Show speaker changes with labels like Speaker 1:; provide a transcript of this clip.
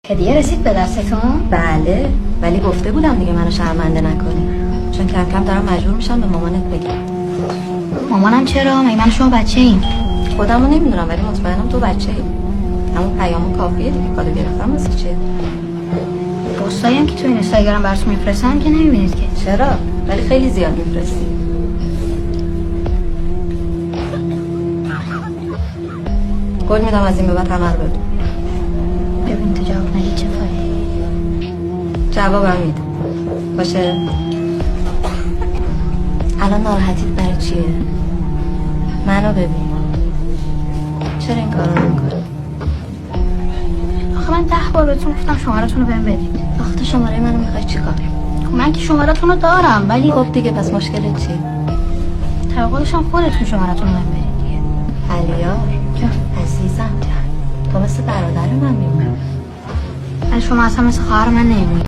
Speaker 1: هدیه رسید به دستتون؟
Speaker 2: بله، ولی گفته بودم دیگه منو شرمنده نکنی، چون کم کم دارم مجبور میشم به مامانت بگم.
Speaker 1: مامانم چرا؟ مگه من شما بچه ایم؟
Speaker 2: خودمو نمیدونم ولی مطمئنم تو بچه ای. همون پیامو کافیه دیگه. کادو گرفتم واسه چیه؟
Speaker 1: پستایی هم که تو اینستاگرام براتون میفرستم که نمیبینید که.
Speaker 2: چرا؟ ولی خیلی زیاد میفرستی. قول میدم از این به بعد همه رو ببین.
Speaker 1: ببین تو جواب ندی چه کاری؟
Speaker 2: جوابم میده. باشه. الان ناراحتیت برای چیه؟ منو ببین. چرا این کارو نمی‌کنی؟
Speaker 1: آخه من 10 بار بهتون گفتم شماره‌تون رو بهم بدید.
Speaker 2: آخه شماره منو میخوای چیکار؟
Speaker 1: من که شماره‌تون رو دارم ولی
Speaker 2: خب دیگه پس مشکلت چیه؟
Speaker 1: توقعش هم خودتون شماره‌تون رو بهم بدید دیگه.
Speaker 2: علیار عزیزم تو مثل برادر من میمونی.
Speaker 1: ولی شما اصلا مثل خواهر من نمیمونید.